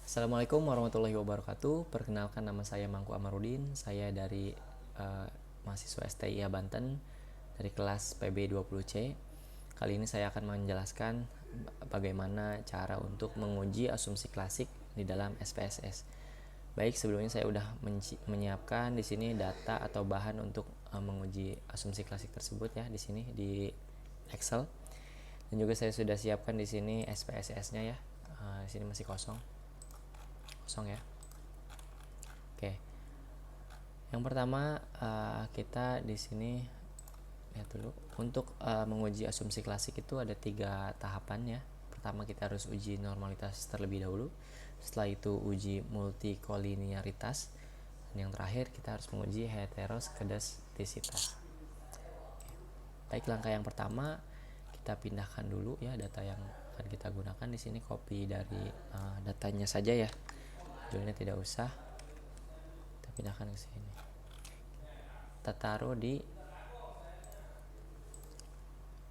Assalamualaikum warahmatullahi wabarakatuh. Perkenalkan, nama saya Mangku Amarudin. Saya dari mahasiswa STIA Banten dari kelas PB20C. Kali ini saya akan menjelaskan bagaimana cara untuk menguji asumsi klasik di dalam SPSS. Baik, sebelumnya saya sudah menyiapkan di sini data atau bahan untuk menguji asumsi klasik tersebut ya di sini di Excel. Dan juga saya sudah siapkan di sini SPSS-nya ya. Di sini masih kosong ya. Oke. Yang pertama kita di sini lihat dulu untuk menguji asumsi klasik itu ada 3 tahapan ya. Pertama kita harus uji normalitas terlebih dahulu. Setelah itu uji multikolinearitas. Dan yang terakhir kita harus menguji heteroskedastisitas. Baik, langkah yang pertama kita pindahkan dulu ya data yang akan kita gunakan. Di sini copy dari datanya saja ya. Judulnya tidak usah, kita pindahkan ke sini, kita taruh di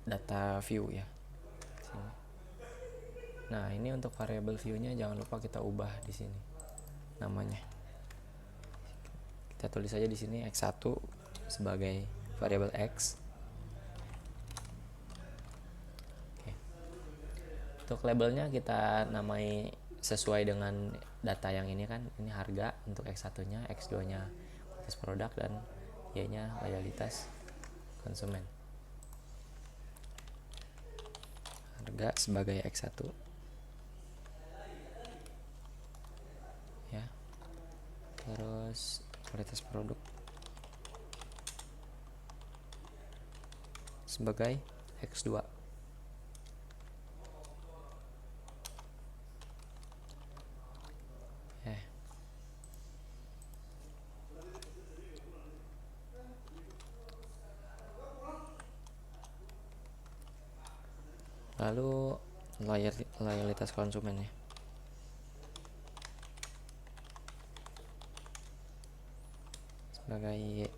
data view ya sini. Nah, ini untuk variable view-nya jangan lupa kita ubah di sini namanya. Kita tulis saja di sini x1 sebagai variabel x. Oke. Untuk labelnya kita namai sesuai dengan data yang ini kan. Ini harga untuk x1-nya, x2-nya kualitas produk, dan y-nya loyalitas konsumen. Harga sebagai x1 ya. Terus kualitas produk sebagai x2. Lalu loyalitas konsumen ya. Sebagai Y.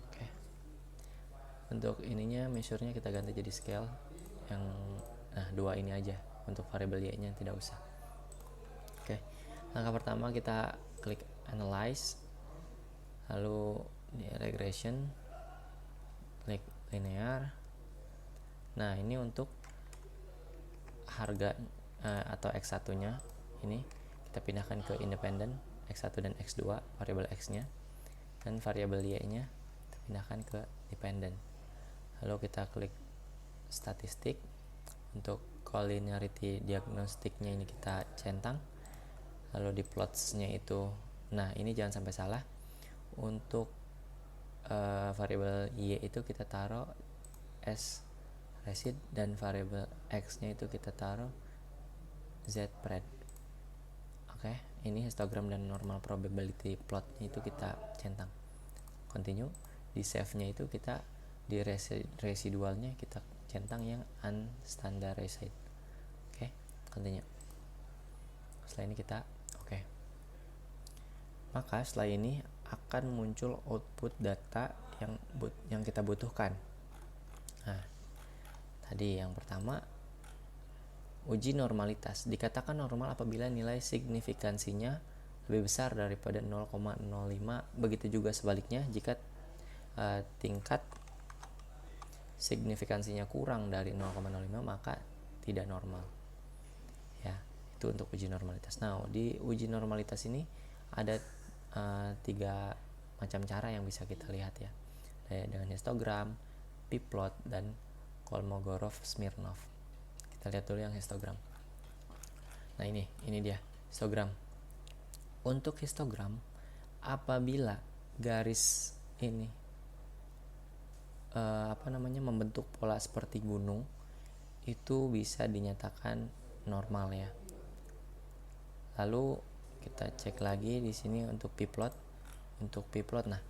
Oke. Untuk ininya measure-nya kita ganti jadi scale yang 2 ini aja. Untuk variabel Y-nya tidak usah. Oke. Langkah pertama kita klik analyze. Lalu di regression klik linear. Nah, ini untuk harga atau x1-nya ini kita pindahkan ke independent x1 dan x2 variabel x-nya, dan variabel y-nya kita pindahkan ke dependent. Lalu kita klik statistik. Untuk collinearity diagnostiknya ini kita centang. Lalu di plots-nya itu, nah ini jangan sampai salah. Untuk variabel y itu kita taruh s resid, dan variabel x-nya itu kita taruh z pred. Oke, ini histogram dan normal probability plotnya itu kita centang. Continue. Di save-nya itu kita di residualnya kita centang yang unstandarized. Oke, continue. Setelah ini kita oke. Maka setelah ini akan muncul output data yang kita butuhkan. Nah, tadi yang pertama uji normalitas. Dikatakan normal apabila nilai signifikansinya lebih besar daripada 0,05. Begitu juga sebaliknya jika tingkat signifikansinya kurang dari 0,05 maka tidak normal. Ya, itu untuk uji normalitas. Nah, di uji normalitas ini ada 3 macam cara yang bisa kita lihat ya. Dengan histogram, p-plot, dan Kolmogorov-Smirnov. Kita lihat dulu yang histogram. Nah, ini dia histogram. Untuk histogram, apabila garis ini membentuk pola seperti gunung, itu bisa dinyatakan normal ya. Lalu kita cek lagi di sini untuk p-plot. Untuk p-plot, nah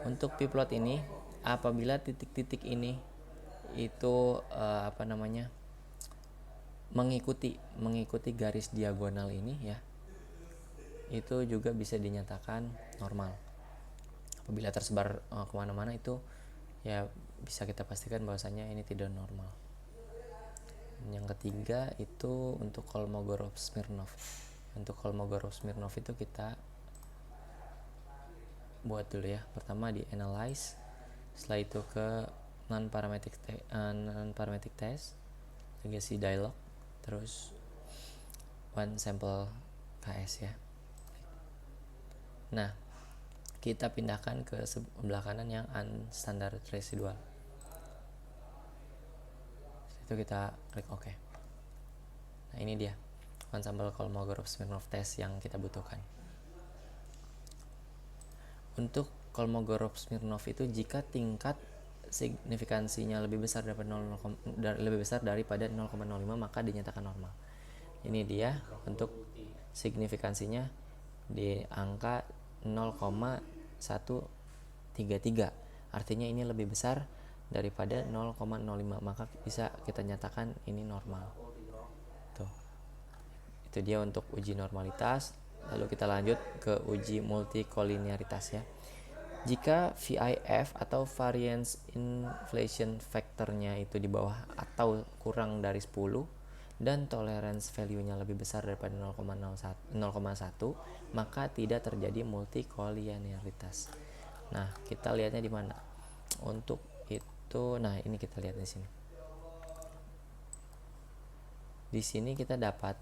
untuk p-plot ini apabila titik-titik ini itu mengikuti garis diagonal ini ya, itu juga bisa dinyatakan normal. Apabila tersebar kemana-mana itu ya bisa kita pastikan bahwasanya ini tidak normal. yang ketiga itu untuk Kolmogorov-Smirnov. Untuk Kolmogorov-Smirnov itu kita buat dulu ya. Pertama di analyze, setelah itu ke non-parametric test, legacy dialog, terus one sample KS ya. Nah, kita pindahkan ke sebelah kanan yang unstandard residual. Itu kita klik OK. Nah, ini dia one sample Kolmogorov-Smirnov test yang kita butuhkan. Untuk Kolmogorov-Smirnov itu jika tingkat signifikansinya lebih besar daripada 0,05 maka dinyatakan normal. Ini dia untuk signifikansinya di angka 0,133. Artinya ini lebih besar daripada 0,05 maka bisa kita nyatakan ini normal. Tuh. Itu dia untuk uji normalitas. Lalu kita lanjut ke uji multikolinearitas ya. Jika VIF atau variance inflation factor-nya itu di bawah atau kurang dari 10 dan tolerance value-nya lebih besar daripada 0,1, maka tidak terjadi multikolinearitas. Nah, kita lihatnya di mana? Untuk itu, nah ini kita lihat di sini. Di sini kita dapat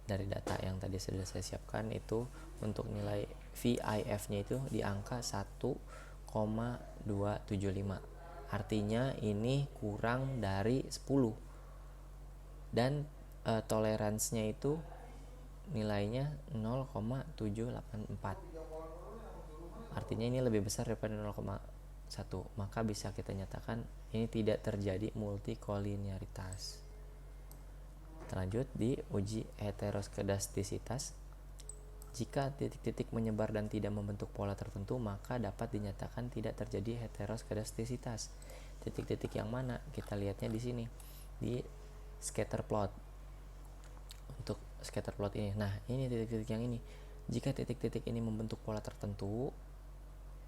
dari data yang tadi sudah saya siapkan itu untuk nilai VIF-nya itu di angka 1,275. Artinya ini kurang dari 10. Dan toleransinya itu nilainya 0,784. Artinya ini lebih besar daripada 0,1. Maka bisa kita nyatakan ini tidak terjadi multikolinearitas. Lanjut di uji heteroskedastisitas. Jika titik-titik menyebar dan tidak membentuk pola tertentu, maka dapat dinyatakan tidak terjadi heteroskedastisitas. Titik-titik yang mana? Kita lihatnya di sini di scatter plot. Untuk scatter plot ini, nah ini titik-titik yang ini. Jika titik-titik ini membentuk pola tertentu,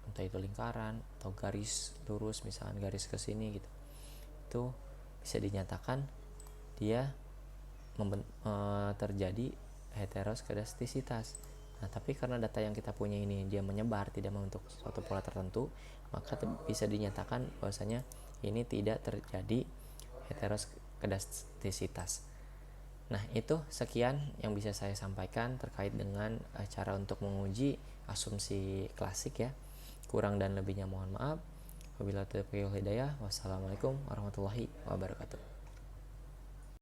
entah itu lingkaran atau garis lurus, misalkan garis ke sini gitu, itu bisa dinyatakan dia terjadi heteroskedastisitas. Nah, tapi karena data yang kita punya ini dia menyebar, tidak membentuk suatu pola tertentu, maka bisa dinyatakan bahwasanya ini tidak terjadi heteroskedastisitas. Nah, itu sekian yang bisa saya sampaikan terkait dengan cara untuk menguji asumsi klasik ya. Kurang dan lebihnya mohon maaf. Wabillahi taufiq wal hidayah. Wassalamualaikum warahmatullahi wabarakatuh.